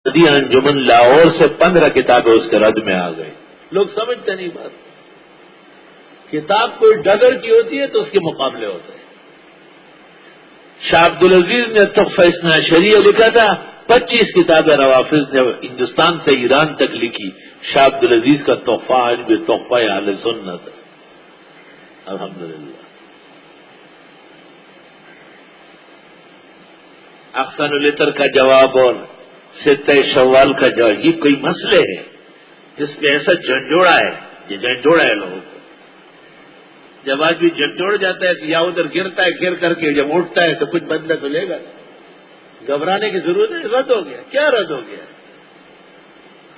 انجمن لاہور سے 15 کتابیں اس کے رد میں آ گئی. لوگ سمجھتے نہیں بات. کتاب کوئی ڈگر کی ہوتی ہے تو اس کے مقابلے ہوتے ہیں. شاہ عبدالعزیز نے تحفہ اثنا عشریہ لکھا تھا. 25 کتابیں روافض نے ہندوستان سے ایران تک لکھی. شاہ عبدالعزیز کا تحفہ آج بھی تحفہ اہل سنت ہے. الحمدللہ. احسن العطر کا جواب اور ستہ شوال کا جواب، یہ کوئی مسئلے ہیں جس میں ایسا جھنجھوڑا ہے. یہ جھنجھوڑا ہے لوگوں کو. جب آدمی جھنجھوڑ جاتا ہے کہ یا ادھر گرتا ہے، گر کر کے جب اٹھتا ہے تو کچھ بدلہ تو لے گا. گھبرانے کی ضرورت ہے. رد ہو گیا. کیا رد ہو گیا؟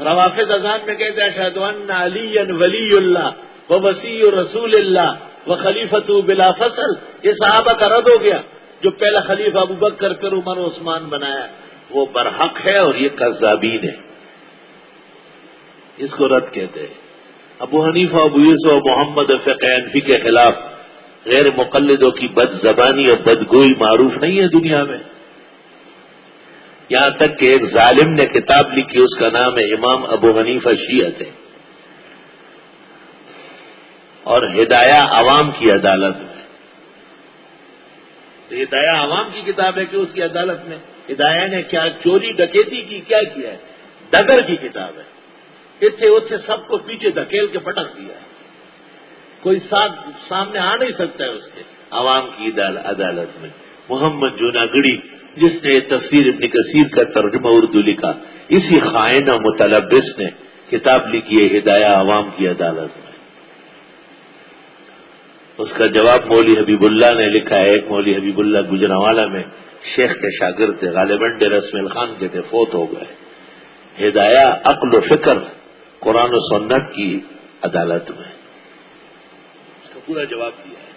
روافض اذان میں کہتے ہیں اشہد ان علی ولی اللہ و وصی رسول اللہ و خلیفۃ بلا فصل. یہ صحابہ کا رد ہو گیا. جو پہلا خلیفہ ابو بکر پھر عمر و عثمان بنایا وہ برحق ہے اور یہ کذابین ہے. اس کو رد کہتے ہیں. ابو حنیفہ، ابو یوسف و محمد فقہ حنفی کے خلاف غیر مقلدوں کی بد زبانی اور بدگوئی معروف نہیں ہے دنیا میں. یہاں تک کہ ایک ظالم نے کتاب لکھی، اس کا نام ہے امام ابو حنیفہ شیعت ہے، اور ہدایہ عوام کی عدالت میں. ہدایہ عوام کی کتاب ہے کہ اس کی عدالت میں ہدایہ نے کیا چوری ڈکیتی کی، کیا کیا ہے؟ ڈگر کی کتاب ہے. اتنے اتنے سب کو پیچھے دھکیل کے پٹک دیا ہے. کوئی سامنے آ نہیں سکتا ہے اس کے عوام کی عدالت میں. محمد جوناگڑی جس نے تفسیر ابن کثیر کا ترجمہ اردو لکھا، اسی خائن و متلبس نے کتاب لکھی ہے ہدایہ عوام کی عدالت میں. اس کا جواب مولوی حبیب اللہ نے لکھا ہے. ایک مولوی حبیب اللہ گجرانوالہ میں شیخ کے شاگرد تھے، غالباً ڈیرہ اسماعیل خان کے تھے، فوت ہو گئے. ہدایہ عقل و فکر قرآن و سنت کی عدالت میں اس کا پورا جواب دیا ہے.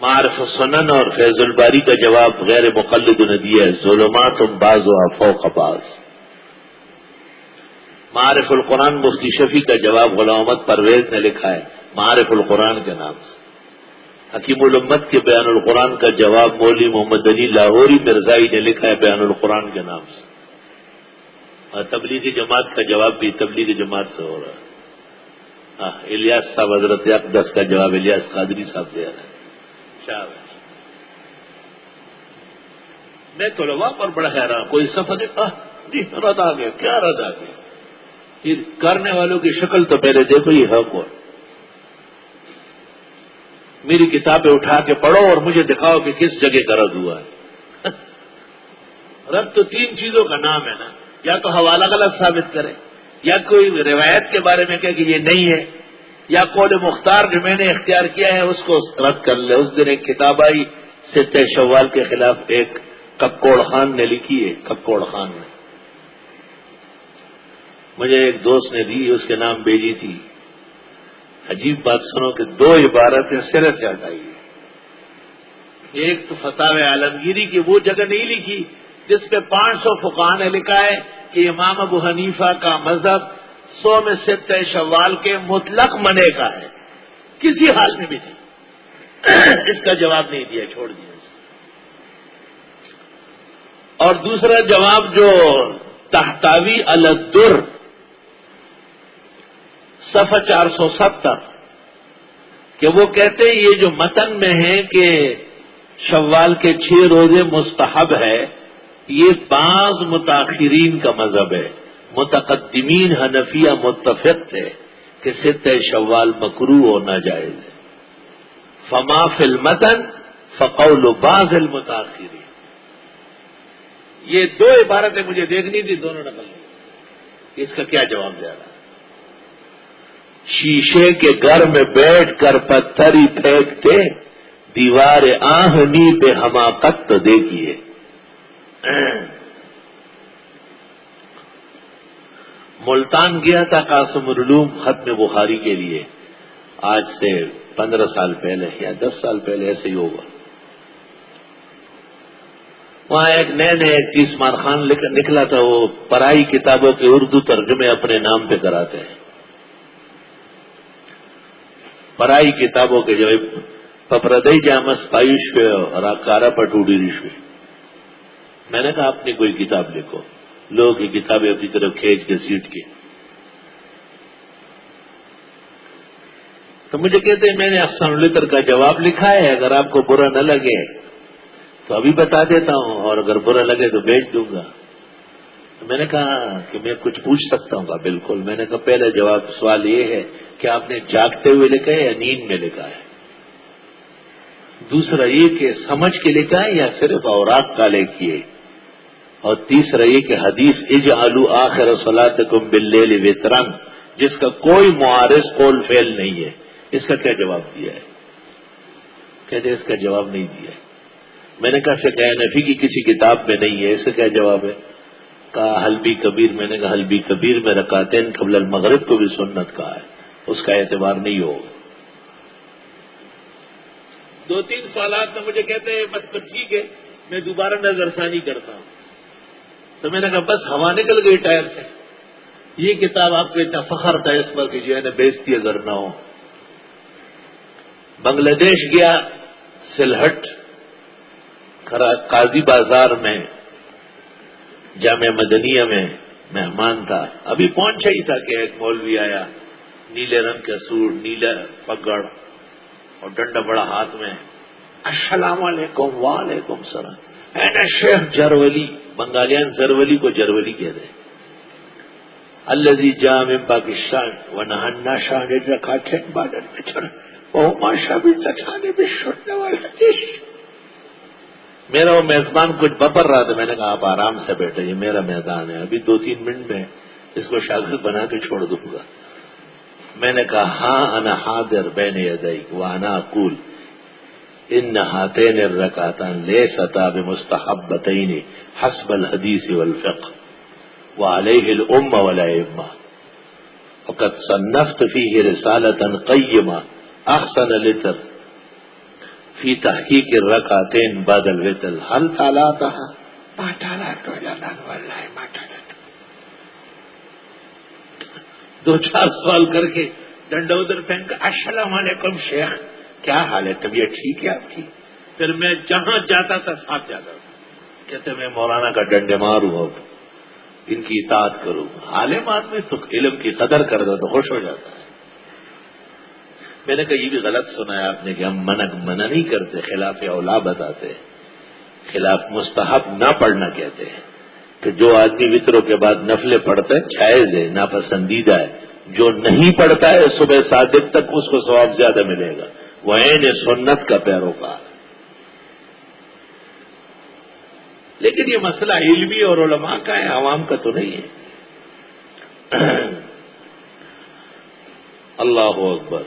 معارف السنن اور فیض الباری کا جواب غیر مقلد نے دیا ہے. ظلمات بعض و فوق بعض. معارف القرآن مفتی شفیع کا جواب غلام محمد پرویز نے لکھا ہے معارف القرآن کے نام سے. حکیم الامت کے بیان القرآن کا جواب مولوی محمد علی لاہوری مرزائی نے لکھا ہے بیان القرآن کے نام سے. اور تبلیغی جماعت کا جواب بھی تبلیغی جماعت سے ہو رہا ہے. الیاس صاحب حضرت اقدس کا جواب الیاس قادری صاحب دے رہے ہیں. میں طلباء پر بڑا حیران. کوئی سفر جی رد آ گیا. کیا رد آ گیا؟ یہ کرنے والوں کی شکل تو پہلے دیکھو. یہ ہے کون؟ میری کتابیں اٹھا کے پڑھو اور مجھے دکھاؤ کہ کس جگہ کا رد ہوا ہے. رد تو 3 چیزوں کا نام ہے نا. یا تو حوالہ غلط ثابت کرے، یا کوئی روایت کے بارے میں کہے کہ یہ نہیں ہے، یا قول مختار جو میں نے اختیار کیا ہے اس کو رد کر لے. اس دن ایک کتاب آئی ستہ شوال کے خلاف، ایک ککوڑ خان نے لکھی ہے. ککوڑ خان نے مجھے ایک دوست نے دی، اس کے نام بھیجی تھی. عجیب بات سنو کہ 2 عبارتیں سرے سے ہٹائی. ایک تو فتاوی عالمگیری کی وہ جگہ نہیں لکھی جس پہ 500 فقہاء نے لکھا ہے کہ امام ابو حنیفہ کا مذہب 100 میں ستہ شوال کے مطلق منع کا ہے. کسی حال میں بھی نہیں. اس کا جواب نہیں دیا، چھوڑ دیا. اور دوسرا جواب جو تحتاوی الدر صفحہ 470 کہ وہ کہتے ہیں یہ جو متن میں ہے کہ شوال کے 6 روزے مستحب ہے، یہ بعض متاخرین کا مذہب ہے. متقدمین حنفیہ متفق تھے کہ ستہ شوال مکروہ اور ناجائز ہے. فما فی المتن فقول بعض المتاخرین. یہ 2 عبارتیں مجھے دیکھنی تھی، دونوں نقل. اس کا کیا جواب دے رہا؟ شیشے کے گھر میں بیٹھ کر پتھر ہی پھینکتے، دیوار آہنی پہ حماقت تو دیکھیے. ملتان گیا تھا قاسم العلوم ختم بخاری کے لیے، آج سے 15 سال پہلے یا 10 سال پہلے ایسے ہی ہوگا. وہاں ایک نئے عثمان خان نکلا تھا، وہ پرائی کتابوں کے اردو ترجمے اپنے نام پہ کراتے ہیں. پرائی کتابوں کے جو پپردئی جامس پایوش پہ اور آکارا پٹوڑی رشوے میں نے کہا اپنی کوئی کتاب لکھو. لوگوں کی کتابیں اپنی طرف کھینچ کے سیٹ کے. تو مجھے کہتے ہیں میں نے احسان العطر کا جواب لکھا ہے، اگر آپ کو برا نہ لگے تو ابھی بتا دیتا ہوں، اور اگر برا لگے تو بیچ دوں گا. تو میں نے کہا کہ میں کچھ پوچھ سکتا ہوں. بالکل. میں نے کہا پہلا جواب سوال یہ ہے کہ آپ نے جاگتے ہوئے لکھا ہے یا نیند میں لکھا ہے؟ دوسرا یہ کہ سمجھ کے لکھا ہے یا صرف اوراق کالے کیے؟ اور تیسرا یہ کہ حدیث اجعلوا آخر صلاتکم باللیل وترن، جس کا کوئی معارض قول فعل نہیں ہے، اس کا کیا جواب دیا ہے؟ کہتے اس کا جواب نہیں دیا ہے. میں نے کہا فقہ حنفی کی کسی کتاب میں نہیں ہے، اس کا کیا جواب ہے؟ کہا حلبی کبیر. میں نے کہا حلبی کبیر میں رکعتین قبل المغرب کو بھی سنت کہا ہے، اس کا اعتبار نہیں ہوگا. 2-3 سوالات میں مجھے کہتے ہیں بس تو ٹھیک ہے میں دوبارہ نظر ثانی کرتا ہوں. تو میں نے کہا بس ہوا نکل گئی ٹائر سے. یہ کتاب آپ کو اتنا فخر تھا اس پر کہ جو ہے نا بیزتی اگر نہ ہو. بنگلہ دیش گیا، سلہٹ قاضی بازار میں جامعہ مدنیہ میں مہمان تھا. ابھی پہنچا ہی تھا کہ ایک مولوی آیا، نیلے رنگ کا سوٹ، نیلا پگڑ اور ڈنڈا بڑا ہاتھ میں. السلام علیکم. وعلیکم السلام. اینا شیخ جرولی، بنگالیان زرولی کو جرولی کہتے ہیں. الذي جاء من پاکستان ونهى الناس عن الركعتين بعد الفجر وهما شبيه الجانب السنة والحديث. میرا وہ میزبان کچھ بپر رہا تھا. میں نے کہا آپ آرام سے بیٹھے، یہ میرا میدان ہے، ابھی 2-3 منٹ میں اس کو شاگرد بنا کے چھوڑ دوں گا. میں نے کہا ہاں انا حاضر بین یدیک وانا اقول ان هاتین الرکعتان لیستا بمستحبتین حسب الحدیث والفقہ وعلیہ الامہ والائمہ وقد صنفت فیہ رسالة قیمہ احسن العطر فی تحقیق الرکعتین بعد الوتر. هل طالعتها؟ ما طالعت والله ما طالعت. 2-4 سوال کر کے ڈنڈا ادھر پھینک کر السلام علیکم شیخ، کیا حال ہے، طبیعت ٹھیک ہے آپ کی؟ پھر میں جہاں جاتا تھا ساتھ جاتا تھا. کہتے میں مولانا کا ڈنڈے ماروں، اب ان کی اطاعت کروں. عالم آدمی تو علم کی قدر کرتا تو خوش ہو جاتا ہے. میں نے کہا یہ بھی غلط سنا ہے آپ نے کہ ہم منع نہیں کرتے، خلاف اولا بتاتے، خلاف مستحب نہ پڑھنا کہتے ہیں کہ جو آدمی وطروں کے بعد نفلیں پڑھتا ہے جائز ہے، ناپسندیدہ ہے. جو نہیں پڑھتا ہے صبح صادق تک اس کو ثواب زیادہ ملے گا، وہ عین سنت کا پیروکار. لیکن یہ مسئلہ علمی اور علماء کا ہے، عوام کا تو نہیں ہے. اللہ اکبر.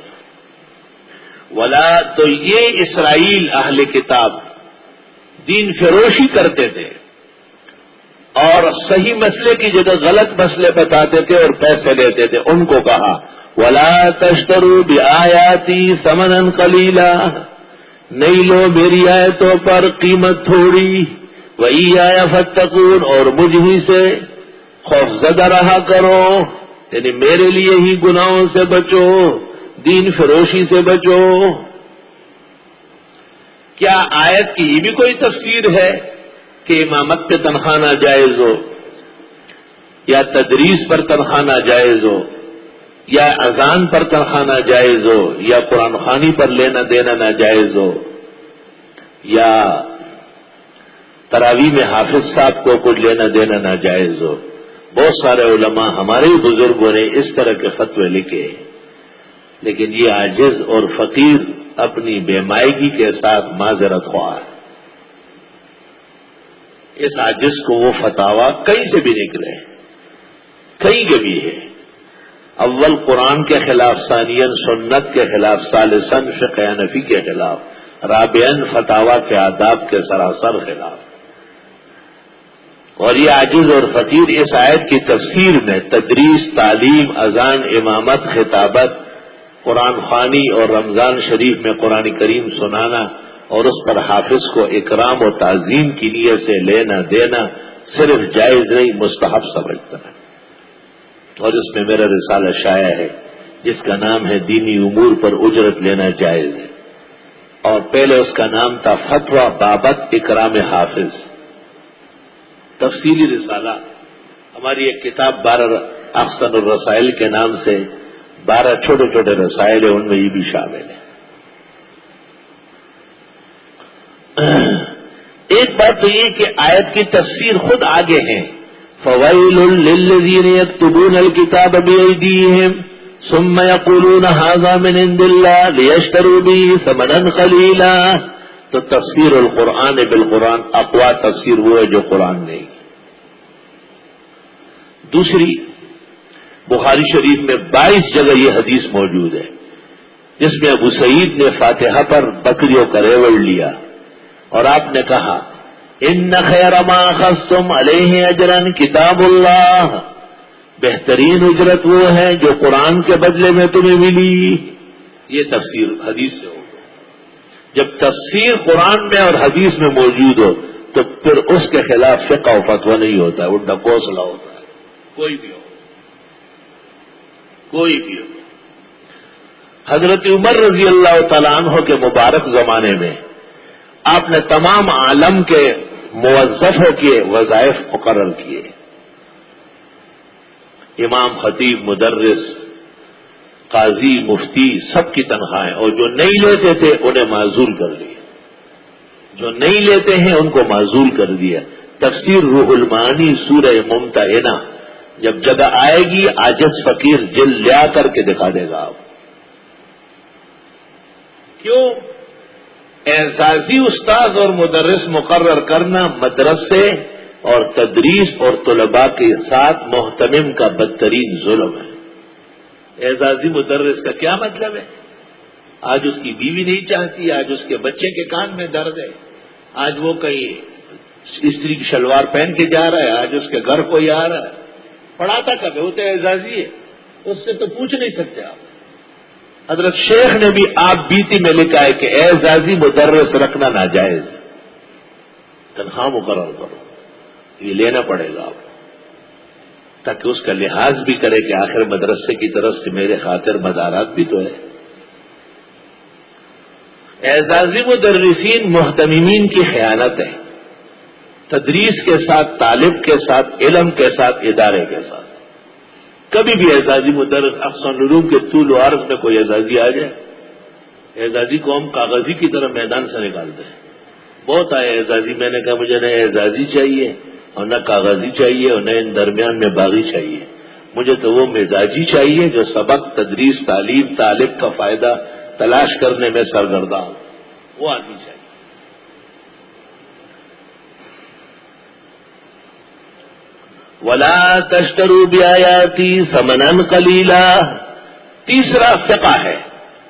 ولا تو یہ اسرائیل اہل کتاب دین فروشی کرتے تھے اور صحیح مسئلے کی جگہ غلط مسئلے بتاتے تھے اور پیسے لیتے تھے. ان کو کہا ولا تشتروا بآیاتی ثمنا قلیلا، نہیں لو میری آیتوں پر قیمت تھوڑی. وإیایا فاتقون، اور مجھ ہی سے خوف زدہ رہا کرو، یعنی میرے لیے ہی گناہوں سے بچو، دین فروشی سے بچو. کیا آیت کی یہ بھی کوئی تفسیر ہے کہ امامت پہ تنخواہ ناجائز ہو، یا تدریس پر تنخواہ ناجائز ہو، یا اذان پر تنخواہ ناجائز ہو، یا قرآن خوانی پر لینا دینا ناجائز ہو، یا تراویح میں حافظ صاحب کو کچھ لینا دینا ناجائز ہو؟ بہت سارے علماء ہمارے بزرگوں نے اس طرح کے فتوے لکھے، لیکن یہ عاجز اور فقیر اپنی بے مائگی کے ساتھ معذرت خواہ ہے. اس عاجز کو وہ فتاوا کہیں سے بھی نکلے، کہیں کے بھی ہے. اول قرآن کے خلاف، ثانیاً سنت کے خلاف، ثالثاً فقہ حنفی کے خلاف، رابعاً فتاوا کے آداب کے سراسر خلاف. اور یہ عاجز اور فقیر اس آیت کی تفسیر میں تدریس، تعلیم، اذان، امامت، خطابت، قرآن خوانی اور رمضان شریف میں قرآن کریم سنانا اور اس پر حافظ کو اکرام و تعظیم کی نیت سے لینا دینا صرف جائز نہیں، مستحب سمجھتا ہے. اور اس میں میرا رسالہ شائع ہے جس کا نام ہے دینی امور پر اجرت لینا جائز ہے، اور پہلے اس کا نام تھا فتویٰ بابت اکرام حافظ. تفصیلی رسالہ، ہماری ایک کتاب 12 احسن الرسائل کے نام سے 12 چھوٹے چھوٹے رسائل ہیں، ان میں یہ بھی شامل ہے۔ ایک بات تو یہ کہ آیت کی تفسیر خود آگے ہے، فویل للذین یکتبون الکتاب بایدیہم ثم یقولون ھذا من عند اللہ لیشتروا به ثمنا قلیلا۔ تو تفسیر القرآن بالقرآن اقوا تفسیر وہ ہے جو قرآن نہیں۔ دوسری، بخاری شریف میں 22 جگہ یہ حدیث موجود ہے جس میں ابو سعید نے فاتحہ پر بکریوں کا ریوڑ لیا اور آپ نے کہا ان خیر ما اخذتم علیہ اجرا کتاب اللہ، بہترین اجرت وہ ہے جو قرآن کے بدلے میں تمہیں ملی۔ یہ تفسیر حدیث سے ہو، جب تفسیر قرآن میں اور حدیث میں موجود ہو تو پھر اس کے خلاف فقہ و فتویٰ نہیں ہوتا ہے، وہ ڈکوسلا ہوتا ہے، کوئی بھی ہو، کوئی بھی ہو۔ حضرت عمر رضی اللہ تعالیٰ عنہ کے مبارک زمانے میں آپ نے تمام عالم کے موظفوں کے وظائف مقرر کیے، امام، خطیب، مدرس، قاضی، مفتی، سب کی تنخواہیں، اور جو نہیں لیتے تھے انہیں معزول کر لیا، جو نہیں لیتے ہیں ان کو معزول کر دیا۔ تفسیر روح المعانی سورہ ممتحنہ جب جگہ آئے گی عاجز فقیر جل لیا کر کے دکھا دے گا آپ۔ کیوں؟ اعزازی استاذ اور مدرس مقرر کرنا مدرسے اور تدریس اور طلباء کے ساتھ محتمم کا بدترین ظلم ہے۔ اعزازی مدرس کا کیا مطلب ہے؟ آج اس کی بیوی نہیں چاہتی، آج اس کے بچے کے کان میں درد ہے، آج وہ کہیں استری کی شلوار پہن کے جا رہا ہے، آج اس کے گھر کوئی آ رہا ہے، پڑھاتا کب ہے؟ وہ تو اعزازی ہے، اس سے تو پوچھ نہیں سکتے آپ۔ حضرت شیخ نے بھی آپ بیتی میں لکھا ہے کہ اعزازی مدرس رکھنا ناجائز، تنخواہ مقرر کرو، یہ لینا پڑے گا آپ، تاکہ اس کا لحاظ بھی کرے کہ آخر مدرسے کی طرف سے میرے خاطر مدارات بھی تو ہے۔ اعزازی مدرسین محتممین کی خیانت ہے، تدریس کے ساتھ، طالب کے ساتھ، علم کے ساتھ، ادارے کے ساتھ۔ کبھی بھی اعزازی مدرس احسن العلوم کے طول و عرض میں کوئی اعزازی آ جائے، اعزازی کو ہم کاغذی کی طرح میدان سے نکالتے ہیں۔ بہت آئے اعزازی، میں نے کہا مجھے نہ اعزازی چاہیے اور نہ کاغذی چاہیے اور نہ ان درمیان میں باغی چاہیے، مجھے تو وہ مزاجی چاہیے جو سبق، تدریس، تعلیم، طالب کا فائدہ تلاش کرنے میں سرگرداں ہو، وہ آدمی چاہیے۔ وَلَا تَشْتَرُوا بِآيَاتِي ثَمَنًا قَلِيلًا۔ تیسرا فقہ ہے،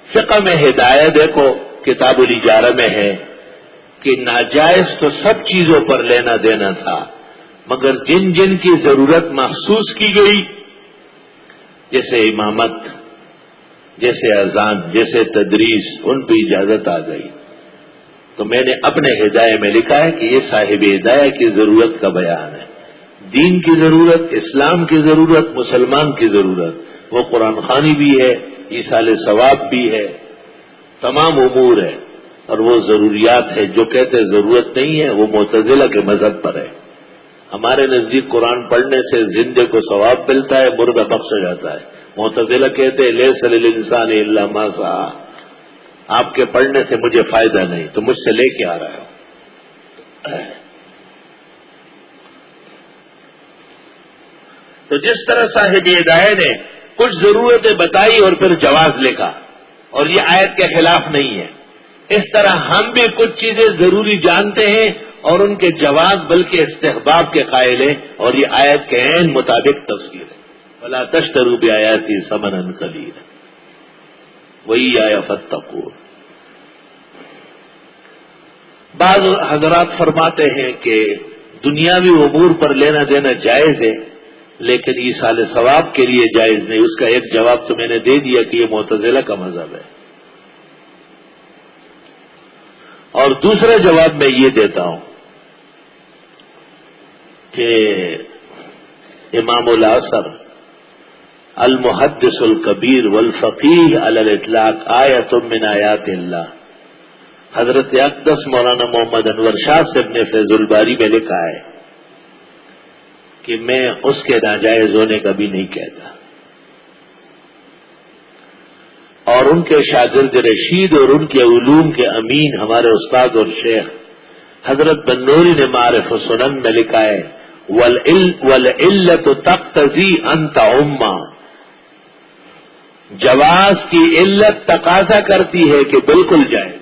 فقہ میں ہدایت دیکھو کتاب الاجارہ میں ہے کہ ناجائز تو سب چیزوں پر لینا دینا تھا، مگر جن جن کی ضرورت محسوس کی گئی، جیسے امامت، جیسے اذان، جیسے تدریس، ان پہ اجازت آ گئی۔ تو میں نے اپنے ہدایہ میں لکھا ہے کہ یہ صاحب ہدایہ کی ضرورت کا بیان ہے، دین کی ضرورت، اسلام کی ضرورت، مسلمان کی ضرورت، وہ قرآن خوانی بھی ہے، ایصال ثواب بھی ہے، تمام امور ہے، اور وہ ضروریات ہے۔ جو کہتے ضرورت نہیں ہے وہ معتزلہ کے مذہب پر ہے۔ ہمارے نزدیک قرآن پڑھنے سے زندے کو ثواب ملتا ہے، مردہ بخش ہو جاتا ہے۔ معتزلہ کہتے لیس للانسان الا ما سعى، آپ کے پڑھنے سے مجھے فائدہ نہیں، تو مجھ سے لے کے آ رہا ہو۔ تو جس طرح صاحب ہدایہ نے کچھ ضرورتیں بتائی اور پھر جواز لکھا، اور یہ آیت کے خلاف نہیں ہے، اس طرح ہم بھی کچھ چیزیں ضروری جانتے ہیں اور ان کے جواز بلکہ استحباب کے قائل ہیں، اور یہ آیت کے عین مطابق تفسیر ہے۔ وَلَا تَشْتَرُوا بِآيَاتِي ثَمَنًا قَلِيلًا، وہی آیا فَاتَّقُوا۔ بعض حضرات فرماتے ہیں کہ دنیاوی امور پر لینا دینا جائز ہے، لیکن ایصال ثواب کے لیے جائز نہیں۔ اس کا ایک جواب تو میں نے دے دیا کہ یہ معتزلہ کا مذہب ہے، اور دوسرا جواب میں یہ دیتا ہوں کہ امام العصر المحدث الکبیر والفقیہ علی الاطلاق آیۃ من آیات اللہ، حضرت اقدس مولانا محمد انور شاہ سے ابن فیض الباری میں لکھا ہے کہ میں اس کے ناجائز ہونے کا بھی نہیں کہتا. اور ان کے شاگرد رشید اور ان کے علوم کے امین ہمارے استاد اور شیخ حضرت بنوری نے معارف السنن میں لکھا ہے وَالْعِلَّةُ تَقْتَضِي أَن تَعُمَّ. جواز کی علت تقاضا کرتی ہے کہ بالکل جائے،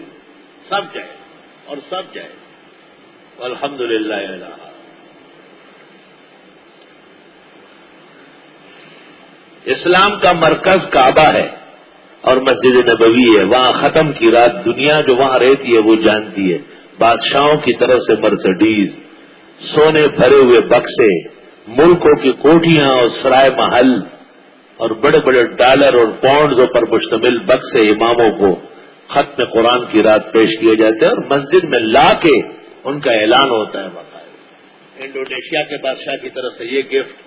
سب جائے اور سب جائے. والحمدللہ الہ. اسلام کا مرکز کعبہ ہے اور مسجد نبوی ہے. وہاں ختم کی رات دنیا جو وہاں رہتی ہے وہ جانتی ہے. بادشاہوں کی طرف سے مرسڈیز، سونے بھرے ہوئے بکسے، ملکوں کی کوٹیاں اور سرائے محل اور بڑے بڑے ڈالر اور پاؤنڈوں پر مشتمل بکسے اماموں کو ختم قرآن کی رات پیش کیے جاتے ہیں اور مسجد میں لا کے ان کا اعلان ہوتا ہے. باقاعدہ انڈونیشیا کے بادشاہ کی طرف سے یہ گفٹ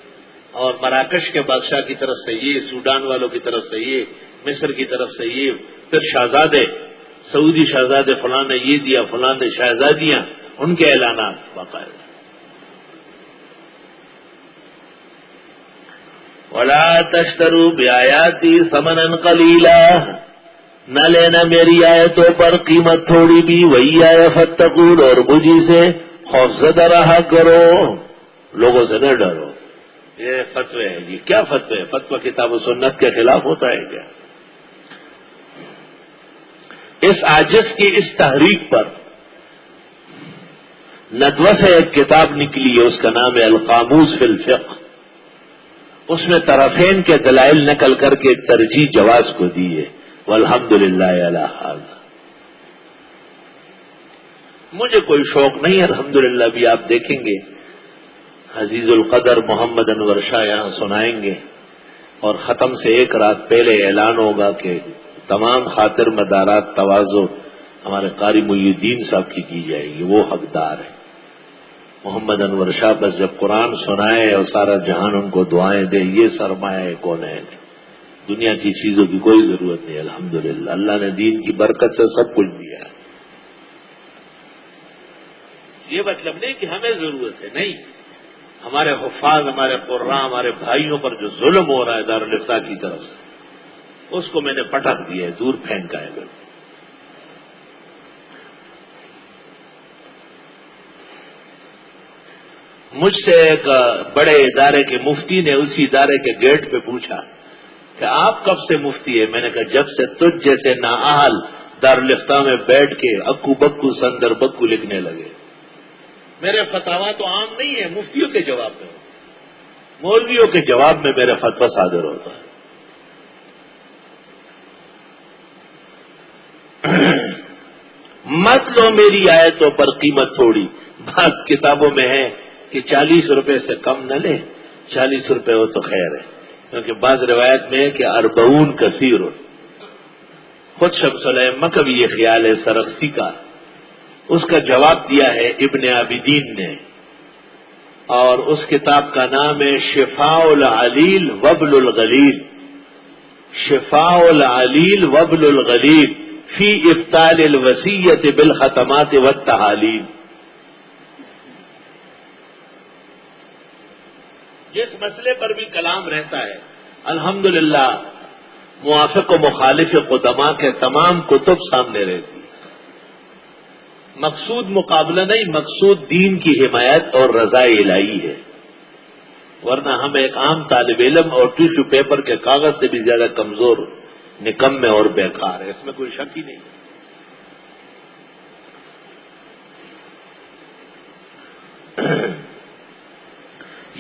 اور مراکش کے بادشاہ کی طرف سے یہ، سوڈان والوں کی طرف سے یہ، مصر کی طرف سے یہ، پھر شہزادے سعودی شہزادے فلاں نے یہ دیا، فلاں نے شہزادیاں، ان کے اعلانات باقاعدہ. وَلَا تَشْتَرُوا بِآيَاتِي ثَمَنًا قَلِيلًا. نہ لینا میری آیتوں پر قیمت تھوڑی بھی. وَإِيَّايَ فَاتَّقُونِ. اور مجھے سے خوفزدہ رہا کرو، لوگوں سے نہ ڈرو. یہ فتوے ہیں. یہ کیا فتوے ہے؟ فتویٰ کتاب و سنت کے خلاف ہوتا ہے کیا؟ اس عاجز کی اس تحریک پر ندوہ سے ایک کتاب نکلی ہے، اس کا نام ہے القاموس فی الفقہ. اس میں طرفین کے دلائل نقل کر کے ترجیح جواز کو دی ہے. والحمدللہ علی ھذا. مجھے کوئی شوق نہیں، الحمدللہ. بھی آپ دیکھیں گے عزیز القدر محمد انور شاہ یہاں سنائیں گے اور ختم سے ایک رات پہلے اعلان ہوگا کہ تمام خاطر مدارات تواضع ہمارے قاری محی الدین صاحب کی جائے گی. وہ حقدار ہے. محمد انور شاہ بس جب قرآن سنائے اور سارا جہان ان کو دعائیں دے، یہ سرمایہ ہے کونین. دنیا کی چیزوں کی کوئی ضرورت نہیں. الحمدللہ اللہ نے دین کی برکت سے سب کچھ دیا ہے. یہ مطلب نہیں کہ ہمیں ضرورت ہے، نہیں. ہمارے حفاظ، ہمارے قراء، ہمارے بھائیوں پر جو ظلم ہو رہا ہے دارالفتاح کی طرف سے، اس کو میں نے پٹک دیا ہے، دور پھینکا ہے. مجھ سے ایک بڑے ادارے کے مفتی نے اسی ادارے کے گیٹ پہ پوچھا کہ آپ کب سے مفتی ہے؟ میں نے کہا جب سے تجھ جیسے نااہل دارالفتاح میں بیٹھ کے اکو بکو سندر بکو لکھنے لگے. میرے فتاوا تو عام نہیں ہے، مفتیوں کے جواب میں، مولویوں کے جواب میں میرا فتویٰ صادر ہوتا ہے. مت لو میری آیتوں پر قیمت تھوڑی. بعض کتابوں میں ہے کہ 40 روپے سے کم نہ لے، 40 روپے ہو تو خیر ہے، کیونکہ بعض روایت میں ہے کہ 40 کثیر. خود شمس الائمہ کا بھی یہ خیال ہے سرخسی کا. اس کا جواب دیا ہے ابن عابدین نے، اور اس کتاب کا نام ہے شفاء العلیل وبل الغلیل. شفاء العلیل وبل الغلیل فی ابطال الوصیت بالختمات والتحالیل. جس مسئلے پر بھی کلام رہتا ہے الحمدللہ موافق و مخالف قدماء کے تمام کتب سامنے رہتی. مقصود مقابلہ نہیں، مقصود دین کی حمایت اور رضا الہی ہے. ورنہ ہم ایک عام طالب علم اور ٹیشو پیپر کے کاغذ سے بھی زیادہ کمزور، نکمے اور بیکار ہے، اس میں کوئی شک ہی نہیں.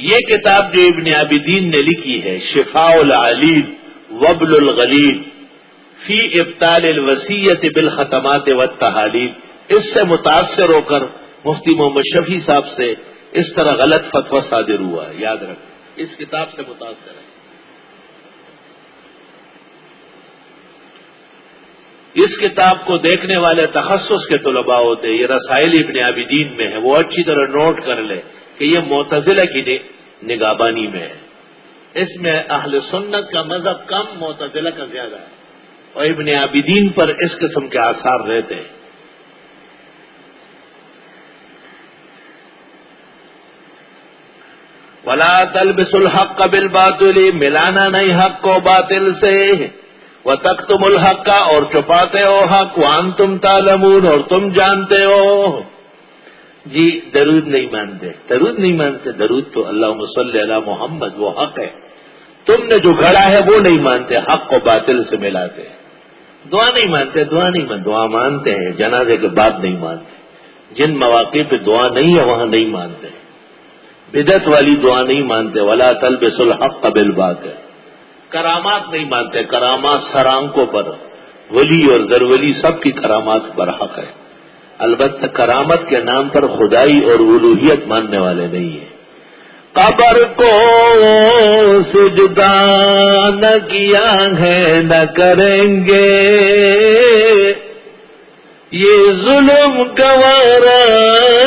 یہ کتاب جو ابن عابدین نے لکھی ہے شفاء العلیل وبل الغلیل فی ابطال الوصیت بالختمات والتحالیل، اس سے متاثر ہو کر مفتی محمد شفیع صاحب سے اس طرح غلط فتویٰ صادر ہوا ہے. یاد رکھ، اس کتاب سے متاثر ہے. اس کتاب کو دیکھنے والے تخصص کے طلباء ہوتے ہیں. یہ رسائل ابن عابدین میں ہے، وہ اچھی طرح نوٹ کر لے کہ یہ معتزلہ کی نگہبانی میں ہے. اس میں اہل سنت کا مذہب کم، معتزلہ کا زیادہ ہے، اور ابن عابدین پر اس قسم کے آثار رہتے ہیں. ولا تلبسوا الحق بالباطل، ملانا نہیں حق کو باطل سے، وتکتموا الحق، اور چھپاتے ہو حق، وانتم تعلمون، اور تم جانتے ہو۔ جی درود نہیں مانتے، درود نہیں مانتے، درود تو اللہم صلی علی محمد وہ حق ہے، تم نے جو گھڑا ہے وہ نہیں مانتے، حق کو باطل سے ملاتے۔ دعا نہیں مانتے، دعا نہیں مانتے، دعا مانتے ہیں، جنازے کے بعد نہیں مانتے، جن مواقع پہ دعا نہیں ہے وہاں نہیں مانتے، بدعت والی دعا نہیں مانتے۔ ولا تلبسوا الحق بالباطل، کرامات نہیں مانتے، کرامات سرانکوں پر، ولی اور زرولی سب کی کرامات پر حق ہے، البتہ کرامت کے نام پر خدائی اور الوہیت ماننے والے نہیں ہیں۔ قبر کو سجدہ نہ کیا ہے نہ کریں گے، یہ ظلم گوارا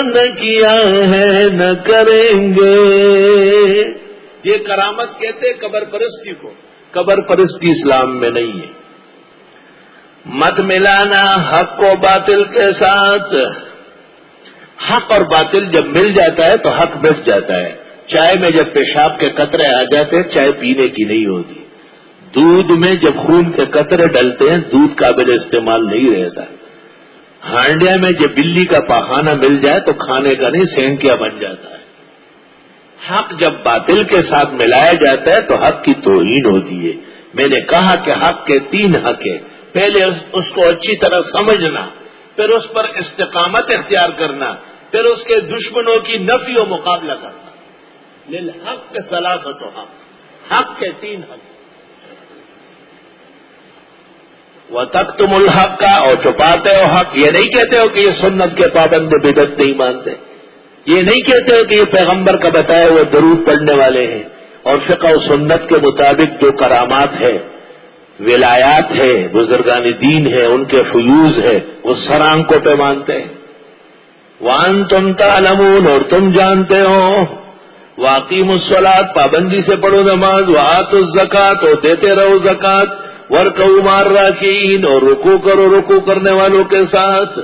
نہ کیا ہے نہ کریں گے۔ یہ کرامت کہتے قبر پرستی کو، قبر پرستی اسلام میں نہیں ہے۔ مت ملانا حق کو باطل کے ساتھ، حق اور باطل جب مل جاتا ہے تو حق مٹ جاتا ہے۔ چائے میں جب پیشاب کے قطرے آ جاتے ہیں چائے پینے کی نہیں ہوتی، دودھ میں جب خون کے قطرے ڈلتے ہیں دودھ قابل استعمال نہیں رہتا، ہانڈیا میں جب بلی کا پاخانہ مل جائے تو کھانے کا نہیں سینکیا بن جاتا ہے۔ حق جب باطل کے ساتھ ملایا جاتا ہے تو حق کی توہین ہوتی ہے۔ میں نے کہا کہ حق کے 3 حق ہیں، پہلے اس کو اچھی طرح سمجھنا، پھر اس پر استقامت اختیار کرنا، پھر اس کے دشمنوں کی نفی و مقابلہ کرنا۔ للحق کے ثلاثۃ حق، حق کے 3 حق۔ وتکتموا الحق، اور چھپاتے ہو حق۔ یہ نہیں کہتے ہو کہ یہ سنت کے پابند بدعت نہیں مانتے، یہ نہیں کہتے ہو کہ یہ پیغمبر کا بتایا وہ درود پڑھنے والے ہیں، اور فقہ و سنت کے مطابق جو کرامات ہے، ولایات ہے، بزرگان دین ہے، ان کے فیوز ہے، وہ سرانکوں پہ مانتے ہیں۔ وانتم تعلمون، اور تم جانتے ہو۔ واقیموا الصلاۃ، پابندی سے پڑھو نماز، وآتوا الزکوٰۃ، اور دیتے رہو زکوٰۃ، وارکعوا مع الراکعین، اور رکوع کرو رکوع کرنے والوں کے ساتھ۔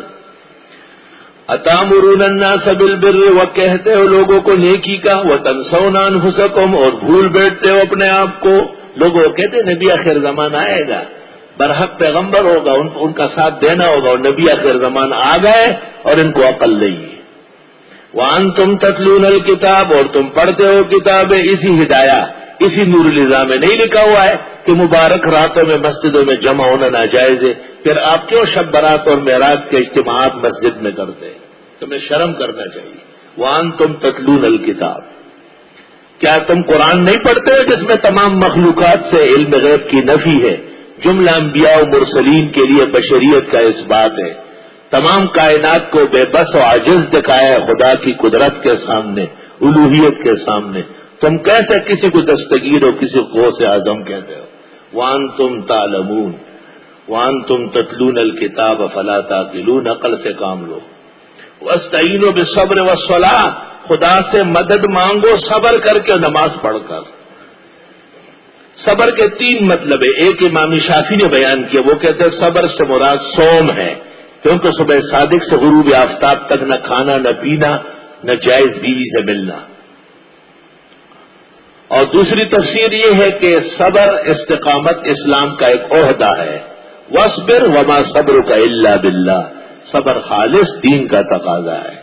اتامرون الناس بالبر، وہ کہتے ہو لوگوں کو نیکی کا، وتنسون انفسکم، اور بھول بیٹھتے ہو اپنے آپ کو۔ لوگوں کہتے نبی آخر زمان آئے گا، برحق پیغمبر ہوگا، ان کا ساتھ دینا ہوگا، اور نبی آخر زمان آ گئے اور ان کو عقل نہیں ہے۔ وانتم تتلون الکتاب، اور تم پڑھتے ہو کتابیں۔ اسی ہدایہ، اسی نور الہدیٰ میں نہیں لکھا ہوا ہے کہ مبارک راتوں میں مسجدوں میں جمع ہونا ناجائز ہے، پھر آپ کیوں شب برات اور معراج کے اجتماعات مسجد میں کرتے ہیں؟ تمہیں شرم کرنا چاہیے۔ وانتم تتلون الکتاب، کیا تم قرآن نہیں پڑھتے ہو جس میں تمام مخلوقات سے علم غیب کی نفی ہے، جملہ انبیاء و مرسلین کے لیے بشریت کا اس بات ہے، تمام کائنات کو بے بس و عاجز دکھایا ہے خدا کی قدرت کے سامنے، الوہیت کے سامنے، تم کیسے کسی کو دستگیر ہو، کسی کو غوث اعظم کہتے ہو؟ وانتم تعلمون، وانتم تتلون الکتاب فلا تعقلون، عقل سے کام لو۔ واستعینوا بالصبر والصلاۃ، خدا سے مدد مانگو صبر کر کے، نماز پڑھ کر۔ صبر کے 3 مطلب ہے، ایک امام شافعی نے بیان کیا، وہ کہتے ہیں صبر سے مراد صوم ہے، کیونکہ صبح صادق سے غروب آفتاب تک نہ کھانا نہ پینا نہ جائز بیوی سے ملنا۔ اور دوسری تفسیر یہ ہے کہ صبر استقامت اسلام کا ایک عہدہ ہے، وَاصْبِرْ وَمَا صَبْرُكَ إِلَّا بِاللَّهِ، صبر خالص دین کا تقاضا ہے۔